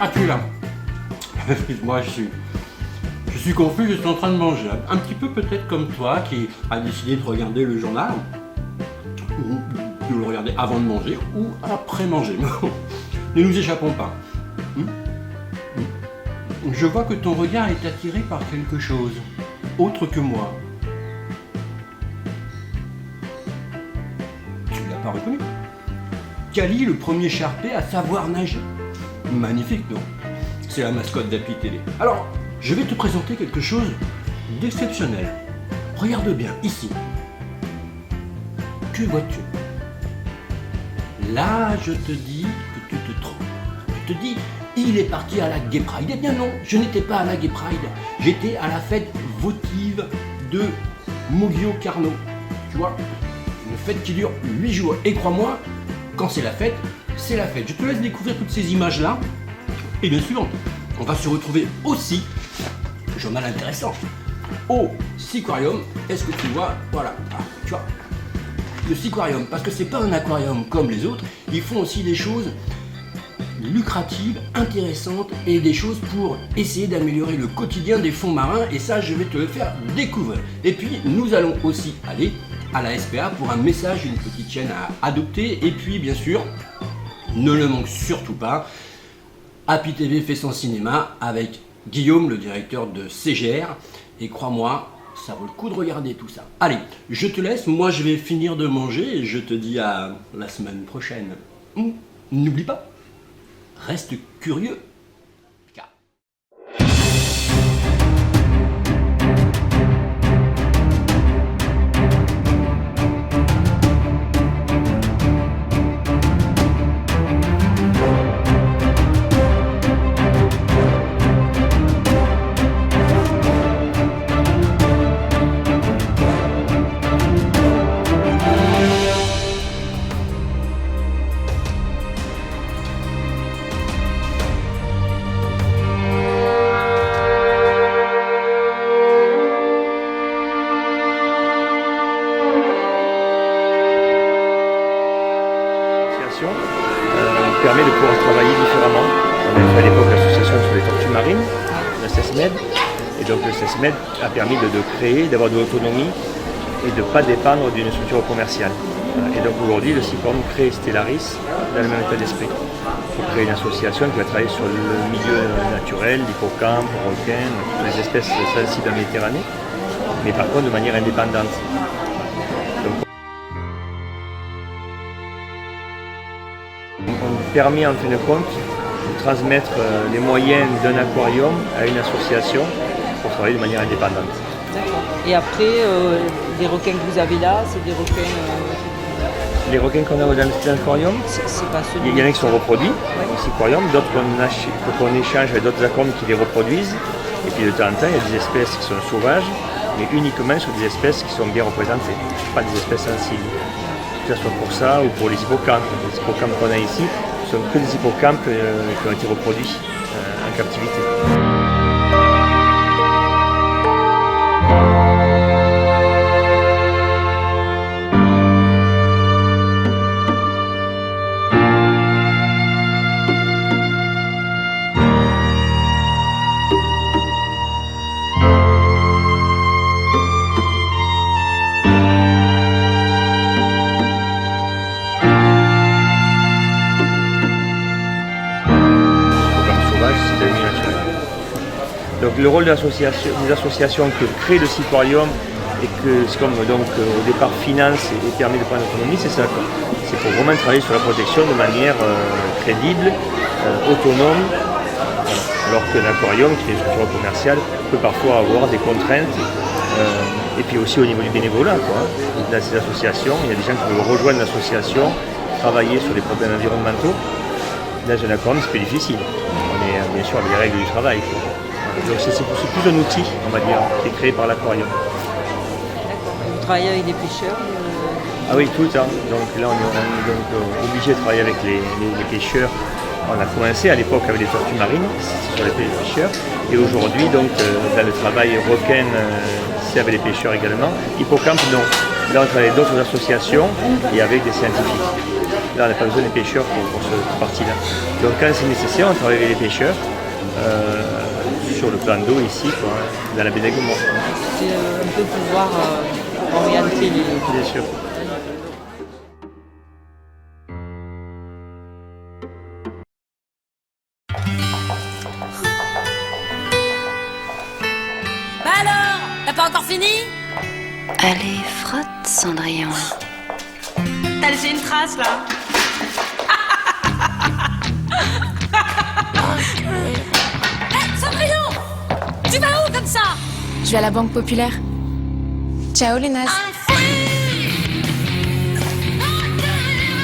Ah, tu es là. Moi, je suis confus, je suis en train de manger. Un petit peu peut-être comme toi qui a décidé de regarder le journal, ou de le regarder avant de manger, ou après manger. Ne nous échappons pas. Je vois que ton regard est attiré par quelque chose, autre que moi. Tu ne l'as pas reconnu. Cali, le premier Sharpais à savoir nager. Magnifique, non? C'est la mascotte d'Happy TV. Alors, je vais te présenter quelque chose d'exceptionnel. Regarde bien, ici. Que vois-tu? Là, je te dis que tu te trompes. Tu te dis, il est parti à la Gay Pride. Eh bien non, je n'étais pas à la Gay Pride. J'étais à la fête votive de Moguio Carnot. Tu vois, une fête qui dure 8 jours. Et crois-moi, quand c'est la fête, c'est la fête. Je te laisse découvrir toutes ces images-là. Et bien sûr, on va se retrouver aussi, journal intéressant, au Seaquarium. Est-ce que tu vois? Voilà, tu vois, le Seaquarium, parce que c'est pas un aquarium comme les autres, ils font aussi des choses lucratives, intéressantes et des choses pour essayer d'améliorer le quotidien des fonds marins, et ça je vais te le faire découvrir. Et puis nous allons aussi aller à la SPA pour un message, une petite chaîne à adopter, et puis bien sûr, ne le manque surtout pas, Happy TV fait son cinéma avec Guillaume, le directeur de CGR, et crois-moi, ça vaut le coup de regarder tout ça. Allez, je te laisse, moi je vais finir de manger et je te dis à la semaine prochaine. N'oublie pas, reste curieux. Permet de pouvoir travailler différemment. On a fait à l'époque l'association sur les tortues marines, la CESMED, et donc le CESMED a permis de créer, d'avoir de l'autonomie et de ne pas dépendre d'une structure commerciale. Et donc aujourd'hui, le Seaquarium crée Stellaris dans le même état d'esprit. Pour créer une association qui va travailler sur le milieu naturel, l'hippocampe, le requin, toutes les espèces sensibles en Méditerranée, mais par contre de manière indépendante. Donc, on permet en fin de compte de transmettre les moyens d'un aquarium à une association pour travailler de manière indépendante. D'accord. Et après, les requins que vous avez là, c'est des requins... Les requins qu'on a dans l'aquarium, c'est pas ceux il y en a qui sont reproduits au Seaquarium, d'autres qu'on échange avec d'autres aquariums qui les reproduisent. Et puis de temps en temps, il y a des espèces qui sont sauvages, mais uniquement sur des espèces qui sont bien représentées, pas des espèces sensibles. Que ce soit pour ça ou pour les hippocampes. Les hippocampes qu'on a ici ne sont que des hippocampes qui ont été reproduits en captivité. Donc le rôle des associations que crée le Seaquarium et que SCOM donc au départ finance et permet de prendre l'autonomie, c'est ça. C'est pour vraiment travailler sur la protection de manière crédible, autonome, alors qu'un aquarium qui est une structure commerciale peut parfois avoir des contraintes. Et puis aussi au niveau du bénévolat, dans ces associations, il y a des gens qui veulent rejoindre l'association, travailler sur des problèmes environnementaux. Dans un aquarium, c'est plus difficile. On est bien sûr avec les règles du travail. Donc c'est plus un outil, on va dire, qui est créé par l'aquarium. Vous travaillez avec des pêcheurs Ah oui, tout le temps. Donc là, on est donc, obligé de travailler avec les pêcheurs. On a commencé à l'époque avec les tortues marines, sur les pêcheurs. Et aujourd'hui, donc, dans le travail requin, c'est avec les pêcheurs également. Hippocampe, non. Là, on travaille avec d'autres associations et avec des scientifiques. Là, on n'a pas besoin des pêcheurs pour cette partie-là. Donc quand c'est nécessaire, on travaille avec les pêcheurs sur le plan d'eau ici, quoi, dans la baie d'Aiguemont. C'est un peu pouvoir orienter les... Bien sûr. Bah alors, t'as pas encore fini? Allez, frotte, Cendrillon. T'as laissé une trace là? Cendrillon! Tu vas où comme ça? Je vais à la Banque Populaire. Ciao les nazes.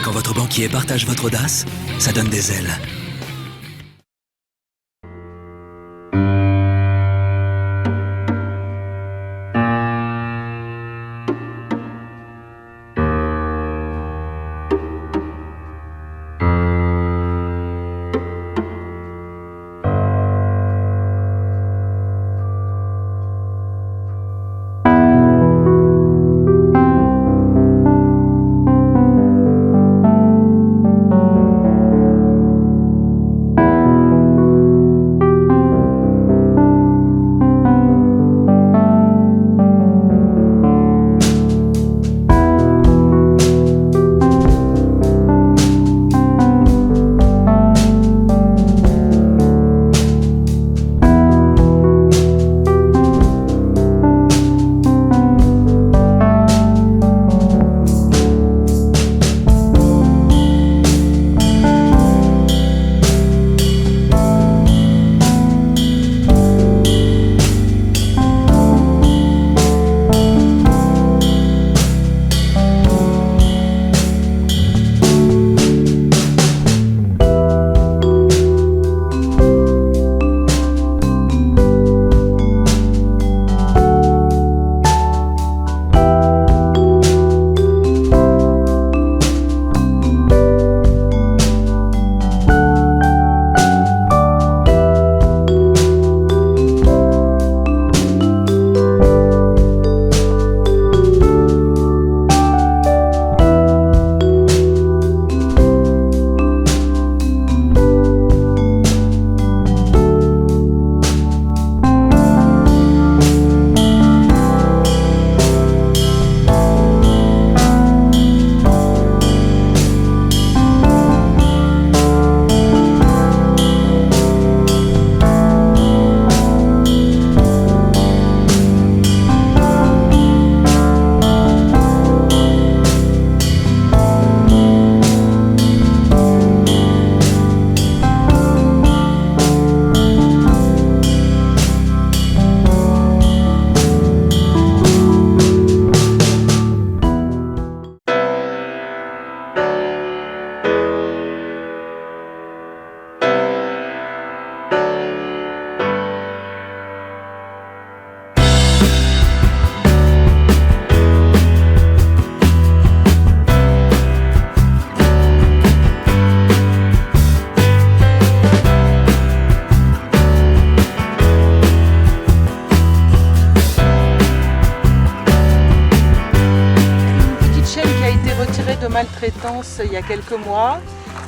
Quand votre banquier partage votre audace, ça donne des ailes. maltraitance il y a quelques mois.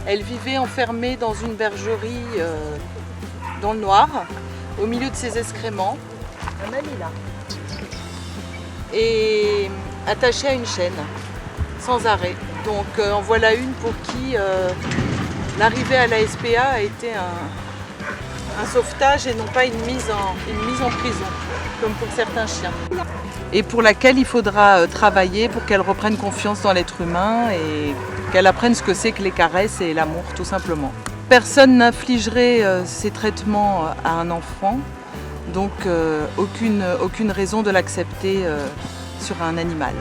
Elle vivait enfermée dans une bergerie dans le noir, au milieu de ses excréments. Un ami là. Et attachée à une chaîne, sans arrêt. Donc en voilà une pour qui l'arrivée à la SPA a été un sauvetage et non pas une mise en prison, comme pour certains chiens. Et pour laquelle il faudra travailler pour qu'elle reprenne confiance dans l'être humain et qu'elle apprenne ce que c'est que les caresses et l'amour, tout simplement. Personne n'infligerait ces traitements à un enfant, donc aucune raison de l'accepter sur un animal.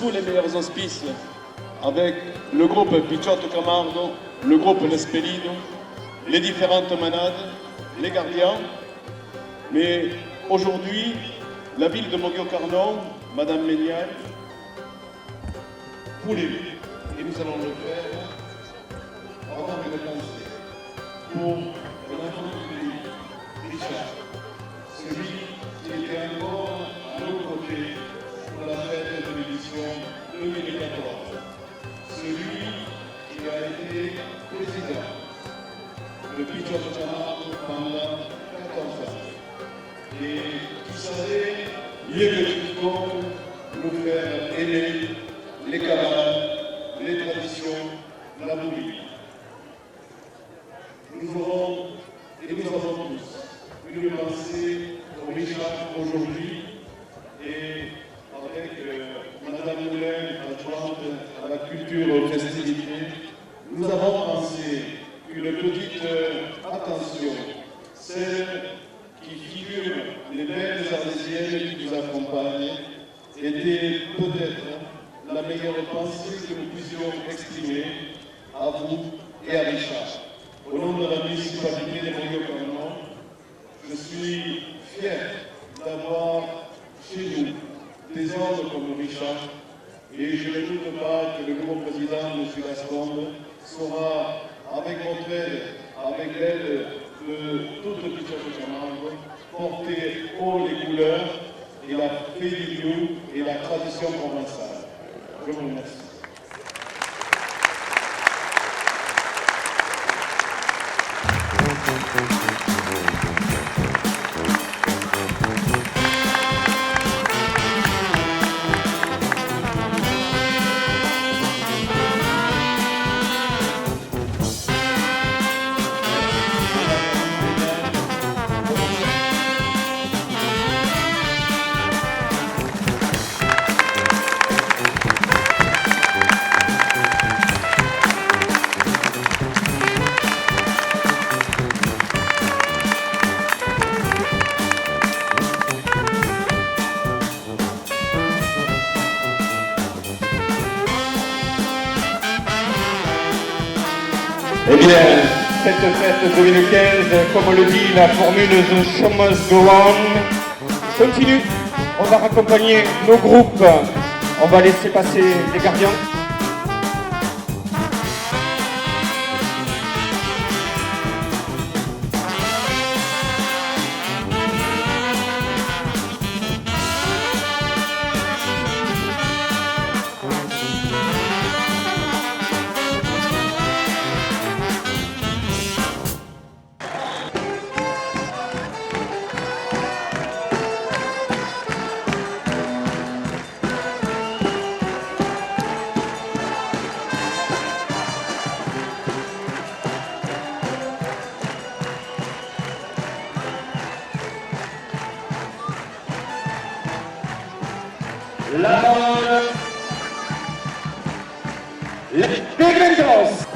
sous les meilleurs auspices avec le groupe Picciotto Camargo, le groupe L'Espelino, les différentes manades, les gardiens. Mais aujourd'hui, la ville de Moggio-Carno, Madame Ménial, pour les villes, et nous allons le faire avoir une pensée pour l'enfant du pays, Richard, celui qui était encore à nos côtés pour la fête de l'édition 2014, celui qui a été président de Picciotto Camargo pendant 14 ans et qui savait mieux que quiconque nous faire aimer les camarades, les traditions, la Bolivie. Nous aurons, et nous avons tous, une pensée pour Richard aujourd'hui, et avec Madame Moulin, adjointe à la culture et aux festivités, nous avons pensé qu'une petite attention, celle qui figure les belles arlésiennes qui nous accompagnent, était peut-être la meilleure pensée que nous puissions exprimer à vous et à Richard. Au nom de la municipalité de Moggio-Carno, je suis fier d'avoir chez nous des hommes comme Richard, et je ne doute pas que le nouveau président, M. Lascombe, saura, avec votre aide, avec l'aide de toute Picciotto Camargo, porter haut les couleurs et la fédération et la tradition provençale. Je vous remercie. Eh bien, cette fête 2015, comme le dit la formule The Show Must Go On, continue. On va raccompagner nos groupes. On va laisser passer les gardiens. La mode, les Pigmentos.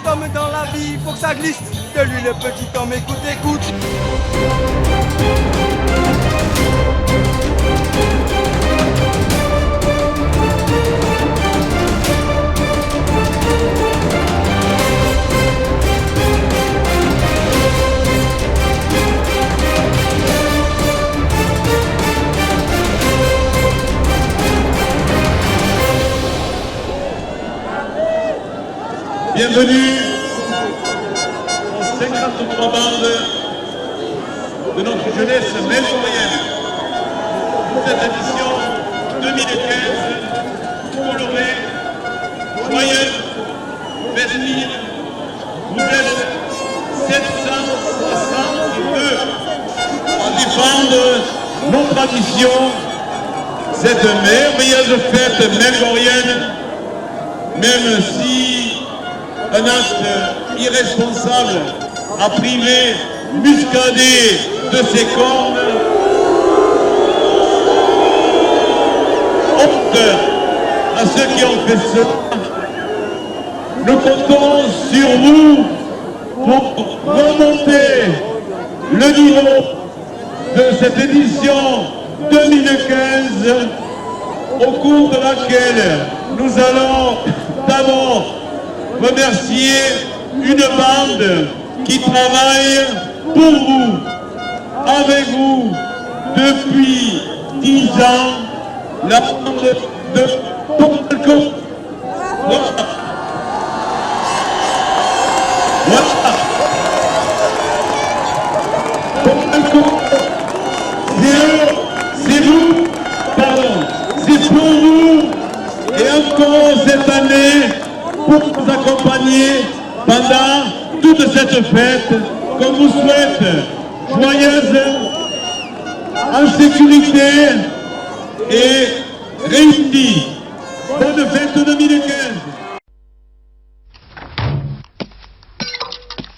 Comme dans la vie, faut que ça glisse. De lui le petit homme, écoute, écoute. Bienvenue aux 53 bandes de notre jeunesse melbourienne. Cette édition 2015, colorée, joyeuse, festive, vous êtes 762 à défendre nos traditions, cette merveilleuse fête melbourienne, même si un acte irresponsable a privé Muscadet de ses cornes. Honte à ceux qui ont fait ça. Nous comptons sur vous pour remonter le niveau de cette édition 2015 au cours de laquelle nous allons d'abord remercier une bande qui travaille pour vous, avec vous, depuis 10 ans, la bande de Pommelco. Voilà. Pommelco, c'est vous, pardon, c'est pour vous, et encore cette année, pour vous accompagner pendant toute cette fête qu'on vous souhaite joyeuse, en sécurité et réussie. Bonne fête 2015.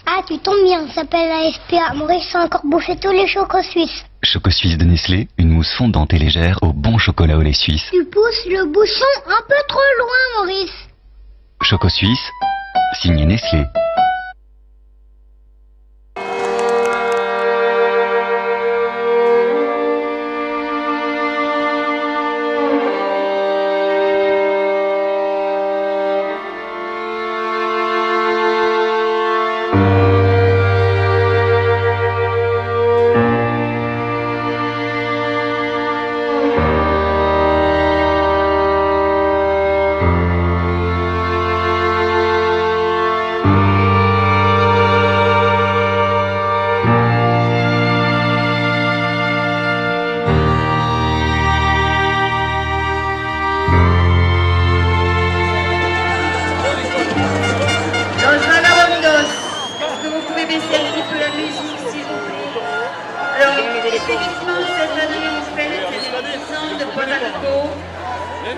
Ah, tu tombes bien, ça s'appelle la SPA. Maurice a encore bouffé tous les chocos suisses. Choco Suisse de Nestlé, une mousse fondante et légère au bon chocolat au lait suisse. Tu pousses le bouchon un peu trop loin, Maurice. Choco Suisse, signé Nestlé.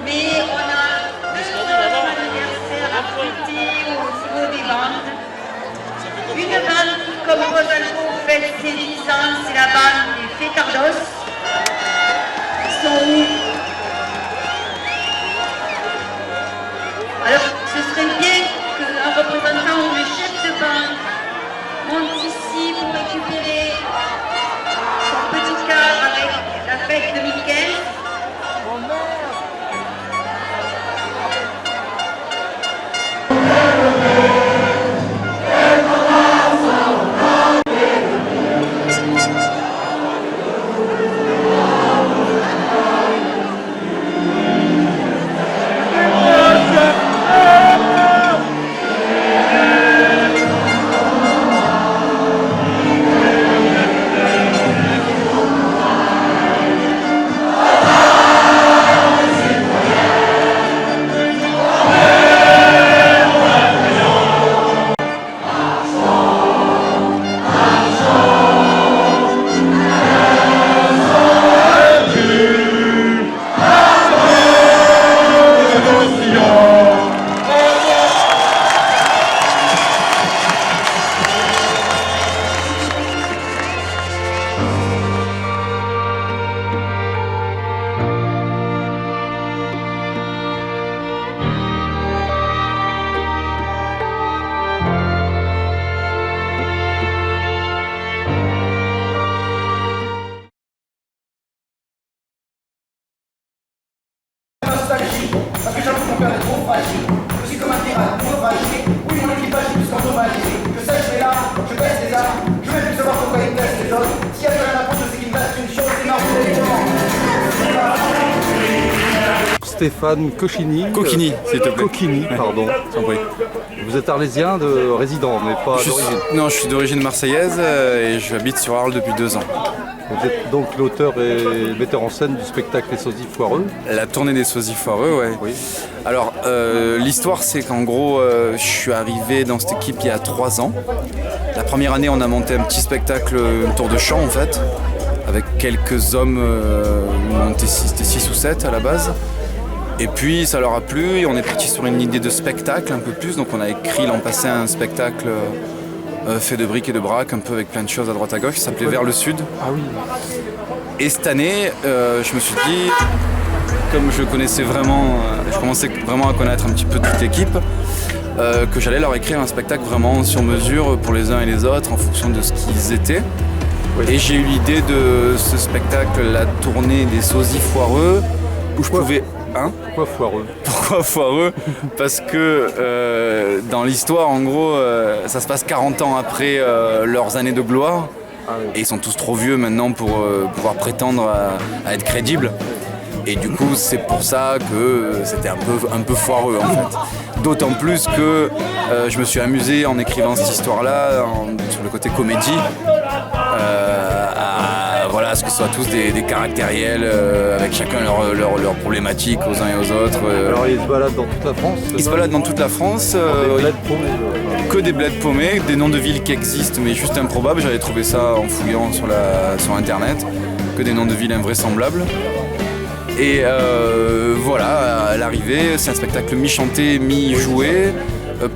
Mais on a deux anniversaires à fêter au niveau des bandes. Une bande qui, comme Rosalco, fête ses 10 ans, c'est la bande des Fétardos. Ils sont où? Alors, ce serait bien qu'un représentant ou le chef de bande monte ici pour récupérer son petit car avec la fête 2015. Parce que j'avoue que mon père est trop fragile. Je suis comme un pirate, naufragé. Oui, mon équipage est plus qu'endommagé. Je sais, je vais là, je baisse les armes. Je vais plus savoir pourquoi ils testent les autres. S'il y a plus rien à foutre, je sais qu'il me reste une chose, c'est ma route. Stéphane Cochini. Coquini, s'il te plaît. Coquini, pardon. Sans bruit. Vous êtes arlésien de résident, mais pas d'origine. Non, je suis d'origine marseillaise et j'habite sur Arles depuis 2 ans. Vous êtes donc l'auteur et metteur en scène du spectacle Les Sosies Foireux. La tournée des Sosies Foireux, ouais. Oui. Alors, l'histoire, c'est qu'en gros, je suis arrivé dans cette équipe il y a 3 ans. La première année, on a monté un petit spectacle, un tour de chant en fait, avec quelques hommes, c'était 6 ou 7 à la base. Et puis ça leur a plu et on est parti sur une idée de spectacle un peu plus. Donc on a écrit l'an passé un spectacle fait de briques et de braques, un peu avec plein de choses à droite à gauche, qui s'appelait Vers le Sud. Ah oui. Et cette année, je me suis dit, comme je commençais vraiment à connaître un petit peu toute l'équipe, que j'allais leur écrire un spectacle vraiment sur mesure pour les uns et les autres en fonction de ce qu'ils étaient. Oui. Et j'ai eu l'idée de ce spectacle, la tournée des Sosies Foireux, où je pouvais... Hein ? Pourquoi foireux ? Pourquoi foireux ? Parce que dans l'histoire, en gros, ça se passe 40 ans après leurs années de gloire. Ah oui. Et ils sont tous trop vieux maintenant pour pouvoir prétendre à être crédibles. Et du coup, c'est pour ça que c'était un peu foireux en fait. D'autant plus que je me suis amusé en écrivant cette histoire-là, sur le côté comédie. Voilà, ce que ce soit tous des caractériels avec chacun leurs problématiques aux uns et aux autres. Alors ils se baladent dans toute la France. Ils se baladent dans toute la France. Des bleds paumés. Que des bleds paumés, des noms de villes qui existent mais juste improbables. J'avais trouvé ça en fouillant sur internet. Que des noms de villes invraisemblables. Et voilà, à l'arrivée, c'est un spectacle mi-chanté, mi-joué.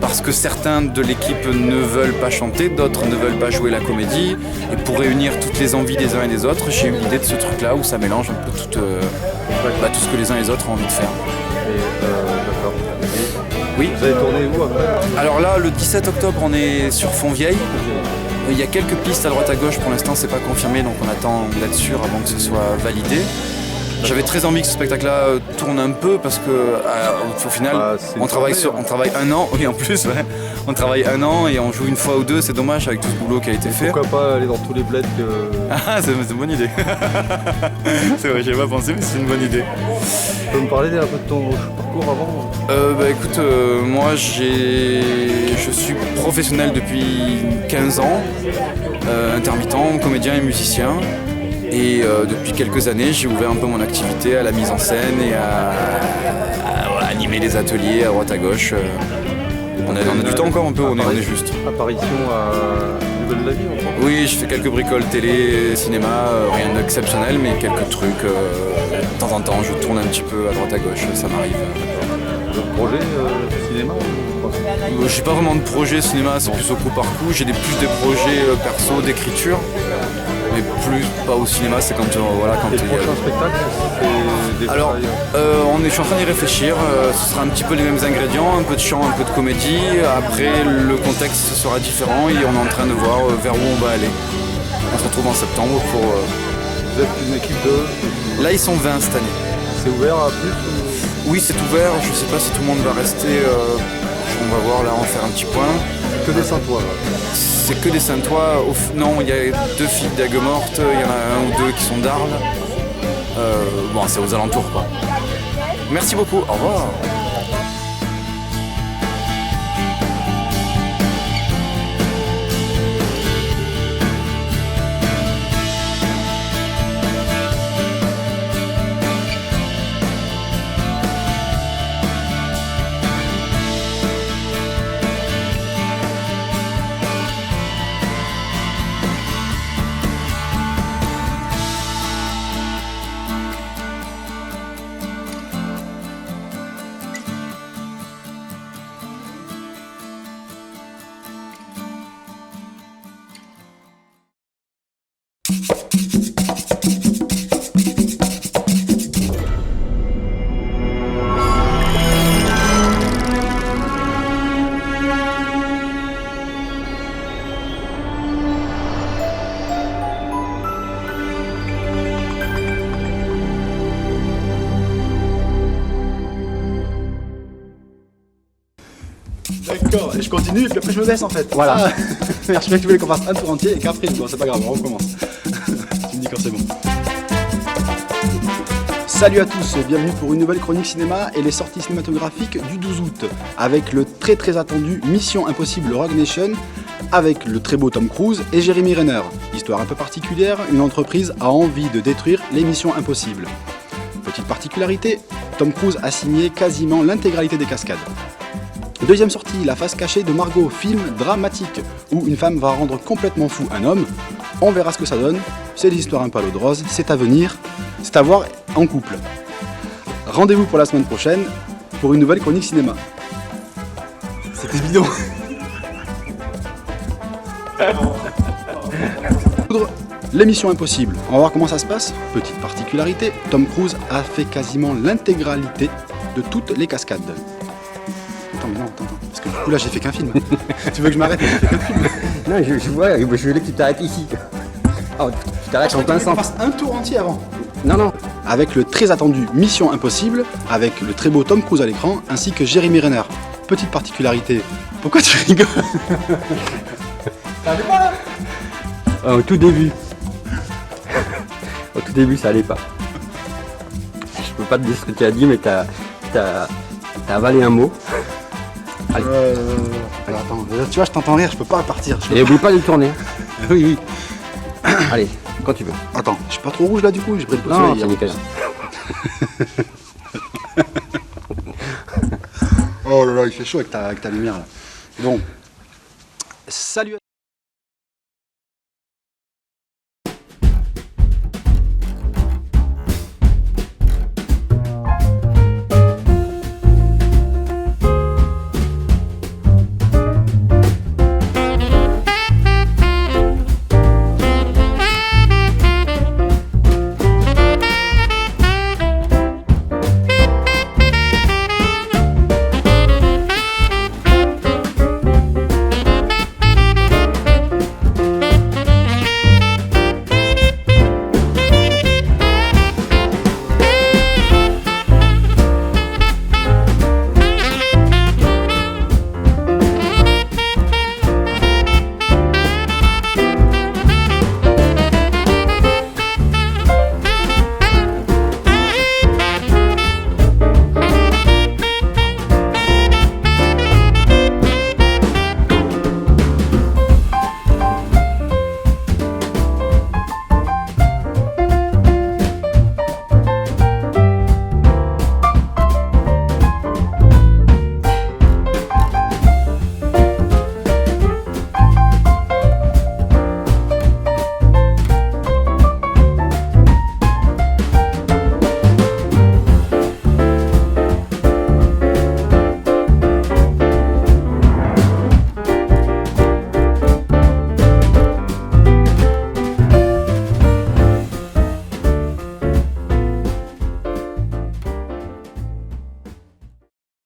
Parce que certains de l'équipe ne veulent pas chanter, d'autres ne veulent pas jouer la comédie. Et pour réunir toutes les envies des uns et des autres, j'ai eu l'idée de ce truc-là où ça mélange un peu tout ce que les uns et les autres ont envie de faire. D'accord. Oui. Vous avez tourné où après ? Alors là, le 17 octobre, on est sur Fontvieille. Il y a quelques pistes à droite à gauche, pour l'instant c'est pas confirmé, donc on attend d'être sûr avant que ce soit validé. J'avais très envie que ce spectacle-là tourne un peu parce que au final, on travaille 1 an, oui en plus, ouais. On travaille 1 an et on joue une fois ou deux, c'est dommage avec tout ce boulot qui a été fait. Pourquoi pas aller dans tous les bleds que... Ah, c'est une bonne idée. C'est vrai, j'y avais pas pensé, mais c'est une bonne idée. Tu peux me parler un peu de ton parcours avant ? Écoute, moi je suis professionnel depuis 15 ans, intermittent, comédien et musicien. Et depuis quelques années, j'ai ouvert un peu mon activité à la mise en scène et à animer les ateliers à droite à gauche. On a du temps encore un peu, on est juste. Apparition à Nouvelle de la vie, enfin. Oui, je fais quelques bricoles télé, cinéma, rien d'exceptionnel, mais quelques trucs. De temps en temps, je tourne un petit peu à droite à gauche, ça m'arrive. Le projet cinéma ou... J'ai pas vraiment de projet cinéma, c'est plus au coup par coup. J'ai plus des projets perso d'écriture. Mais plus pas au cinéma, c'est quand voilà quand il y a... prochain spectacle, c'est alors, je suis en train d'y réfléchir. Ce sera un petit peu les mêmes ingrédients, un peu de chant, un peu de comédie. Après, le contexte sera différent et on est en train de voir vers où on va aller. On se retrouve en septembre pour... Vous êtes une équipe de... Là, ils sont 20 cette année. C'est ouvert à plus ou... Oui, c'est ouvert. Je sais pas si tout le monde va rester. On va voir, là, on va faire un petit point. Que des Saintois, là. C'est que des Saintois. Non, il y a 2 filles d'Aigues-Mortes, il y en a 1 ou 2 qui sont d'Arles. Bon, c'est aux alentours, quoi. Merci beaucoup, au revoir. D'accord, et je continue, puis après je me baisse en fait. Voilà. Je croyais que tu voulais qu'on fasse un tour entier et qu'après, bon c'est pas grave, on recommence. Tu me dis quand c'est bon. Salut à tous, bienvenue pour une nouvelle chronique cinéma et les sorties cinématographiques du 12 août avec le très attendu Mission Impossible Rogue Nation avec le très beau Tom Cruise et Jeremy Renner. Histoire un peu particulière, une entreprise a envie de détruire les missions impossibles. Petite particularité, Tom Cruise a signé quasiment l'intégralité des cascades. Deuxième sortie, La face cachée de Margot, film dramatique où une femme va rendre complètement fou un homme. On verra ce que ça donne, c'est des histoires un peu à l'eau de rose, c'est à venir, c'est à voir en couple. Rendez-vous pour la semaine prochaine pour une nouvelle chronique cinéma. C'était bidon. L'émission Impossible, on va voir comment ça se passe. Petite particularité, Tom Cruise a fait quasiment l'intégralité de toutes les cascades. Attends, mais non, attends, parce que du coup là j'ai fait qu'un film. Tu veux que je m'arrête? J'ai fait qu'un film. Non, je voulais que tu t'arrêtes ici. Oh, tu t'arrêtes en plein centre. On fasse un tour entier avant. Non. Avec le très attendu Mission Impossible, avec le très beau Tom Cruise à l'écran, ainsi que Jeremy Renner. Petite particularité, pourquoi tu rigoles? Ça allait pas là? Au tout début. Au tout début, ça allait pas. Je peux pas te dire ce que tu as dit, mais t'as avalé un mot. Allez. Alors, attends, tu vois, je t'entends rire, je peux pas partir. Et n'oublie pas de tourner. Oui. Allez, quand tu veux. Attends, je suis pas trop rouge là du coup, j'ai pris le coup de Non, soleil. c'est nickel. Oh là là, il fait chaud avec ta lumière là. Bon. Salut à